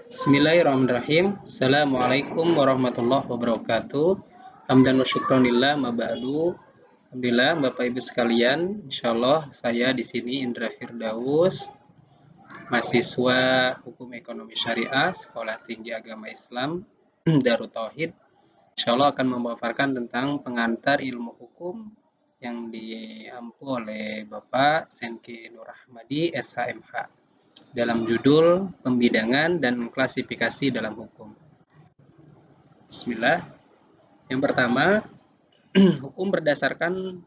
Bismillahirrahmanirrahim. Assalamualaikum warahmatullahi wabarakatuh. Hamdan wa syukranillah ma ba'du. Alhamdulillah Bapak Ibu sekalian, insyaallah saya di sini Indra Firdaus, mahasiswa Hukum Ekonomi Syariah, Sekolah Tinggi Agama Islam, Darut Tauhid. Insyaallah akan memaparkan tentang pengantar ilmu hukum yang diampu oleh Bapak Senki Nur Ahmadi SHMH dalam judul Pembidangan dan Klasifikasi dalam Hukum. Bismillah. Yang pertama, hukum berdasarkan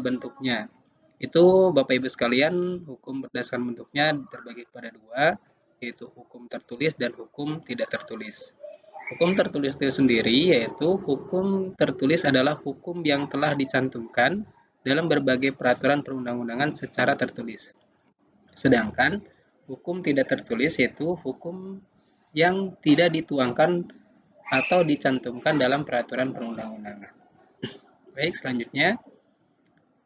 bentuknya. Itu Bapak Ibu sekalian, hukum berdasarkan bentuknya terbagi kepada dua, yaitu hukum tertulis dan hukum tidak tertulis. Hukum tertulis itu sendiri yaitu hukum tertulis adalah hukum yang telah dicantumkan dalam berbagai peraturan perundang-undangan secara tertulis. Sedangkan hukum tidak tertulis yaitu hukum yang tidak dituangkan atau dicantumkan dalam peraturan perundang-undangan. Baik, selanjutnya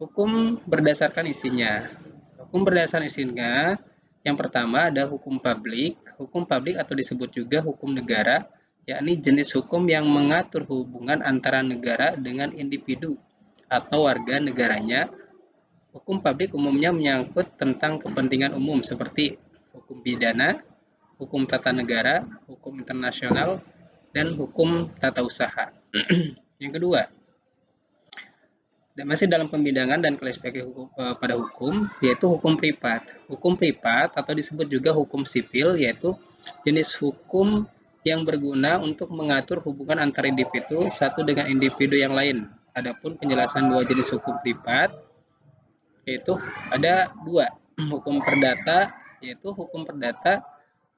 hukum berdasarkan isinya. Hukum berdasarkan isinya yang pertama ada hukum publik. Hukum publik atau disebut juga hukum negara, yakni jenis hukum yang mengatur hubungan antara negara dengan individu atau warga negaranya. Hukum publik umumnya menyangkut tentang kepentingan umum seperti hukum pidana, hukum tata negara, hukum internasional, dan hukum tata usaha. Yang kedua, masih dalam pembidangan dan klasifikasi pada hukum, yaitu hukum privat. Hukum privat atau disebut juga hukum sipil, yaitu jenis hukum yang berguna untuk mengatur hubungan antara individu satu dengan individu yang lain. Adapun penjelasan dua jenis hukum privat, yaitu ada dua. Hukum perdata, yaitu hukum perdata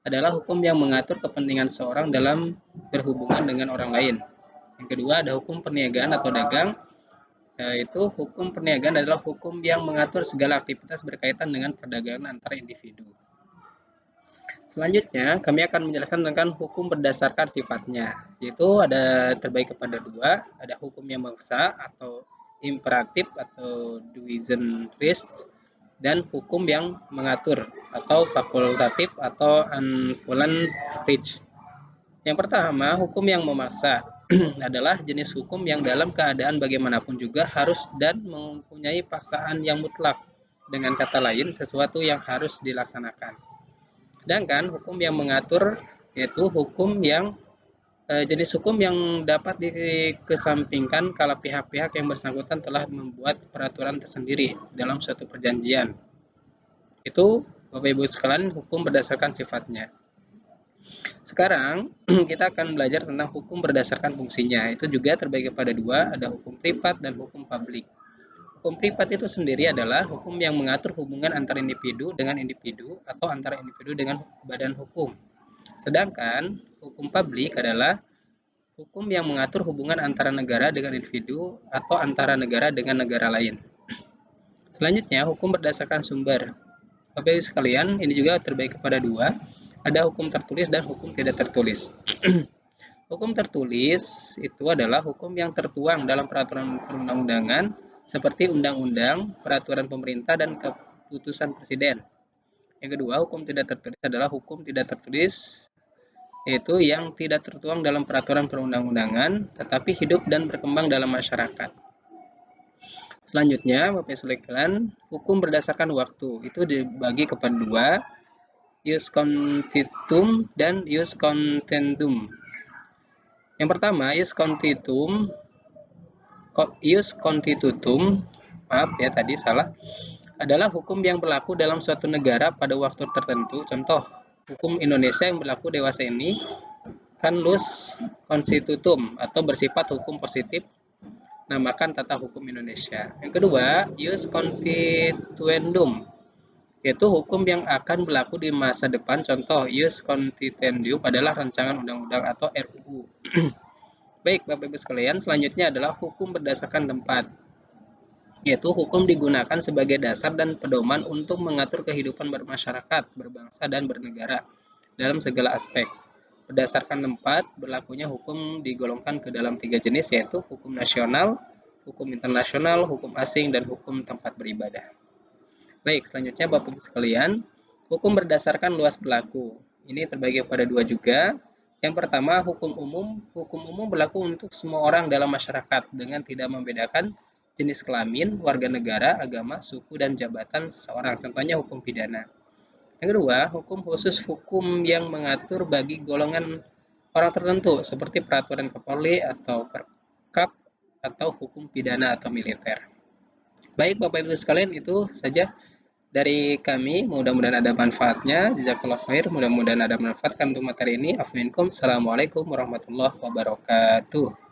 adalah hukum yang mengatur kepentingan seorang dalam berhubungan dengan orang lain. Yang kedua ada hukum perniagaan atau dagang, yaitu hukum perniagaan adalah hukum yang mengatur segala aktivitas berkaitan dengan perdagangan antara individu. Selanjutnya, kami akan menjelaskan tentang hukum berdasarkan sifatnya, yaitu ada terbagi kepada dua, ada hukum yang memaksa atau imperatif atau duisen Recht, dan hukum yang mengatur atau fakultatif atau unvoluntaristic. Yang pertama, hukum yang memaksa adalah jenis hukum yang dalam keadaan bagaimanapun juga harus dan mempunyai paksaan yang mutlak. Dengan kata lain, sesuatu yang harus dilaksanakan. Sedangkan hukum yang mengatur yaitu hukum yang jenis hukum yang dapat dikesampingkan kalau pihak-pihak yang bersangkutan telah membuat peraturan tersendiri dalam suatu perjanjian. Itu Bapak Ibu sekalian hukum berdasarkan sifatnya. Sekarang kita akan belajar tentang hukum berdasarkan fungsinya. Itu juga terbagi pada dua, ada hukum privat dan hukum publik. Hukum privat itu sendiri adalah hukum yang mengatur hubungan antara individu dengan individu atau antara individu dengan badan hukum. Sedangkan hukum publik adalah hukum yang mengatur hubungan antara negara dengan individu atau antara negara dengan negara lain. Selanjutnya, hukum berdasarkan sumber. Bapak Ibu sekalian, ini juga terbagi kepada dua, ada hukum tertulis dan hukum tidak tertulis. Hukum tertulis itu adalah hukum yang tertuang dalam peraturan perundang-undangan seperti undang-undang, peraturan pemerintah, dan keputusan presiden. Yang kedua, hukum tidak tertulis adalah hukum tidak tertulis, yaitu yang tidak tertuang dalam peraturan perundang-undangan, tetapi hidup dan berkembang dalam masyarakat. Selanjutnya, Bapak Ibu sekalian, hukum berdasarkan waktu itu dibagi kepada dua, ius constitutum dan ius contendum. Yang pertama, ius constitutum, maaf ya tadi salah, adalah hukum yang berlaku dalam suatu negara pada waktu tertentu. Contoh, hukum Indonesia yang berlaku dewasa ini kan lus constitutum atau bersifat hukum positif, namakan tata hukum Indonesia. Yang kedua, ius constituendum, yaitu hukum yang akan berlaku di masa depan. Contoh, ius constituendum adalah rancangan undang-undang atau RUU. Baik, Bapak Ibu sekalian, selanjutnya adalah hukum berdasarkan tempat, yaitu hukum digunakan sebagai dasar dan pedoman untuk mengatur kehidupan bermasyarakat, berbangsa, dan bernegara dalam segala aspek. Berdasarkan tempat, berlakunya hukum digolongkan ke dalam tiga jenis, yaitu hukum nasional, hukum internasional, hukum asing, dan hukum tempat beribadah. Baik, selanjutnya Bapak Ibu sekalian, hukum berdasarkan luas berlaku. ini terbagi pada dua juga. Yang pertama, hukum umum. Hukum umum berlaku untuk semua orang dalam masyarakat dengan tidak membedakan jenis kelamin, warga negara, agama, suku, dan jabatan seseorang. Contohnya hukum pidana. Yang kedua, hukum khusus, hukum yang mengatur bagi golongan orang tertentu seperti peraturan Kapolri atau Perkap atau hukum pidana atau militer. Baik Bapak Ibu sekalian, itu saja dari kami. Mudah-mudahan ada manfaatnya. Jazakallah khair. Mudah-mudahan ada manfaat untuk materi ini. Assalamualaikum warahmatullahi wabarakatuh.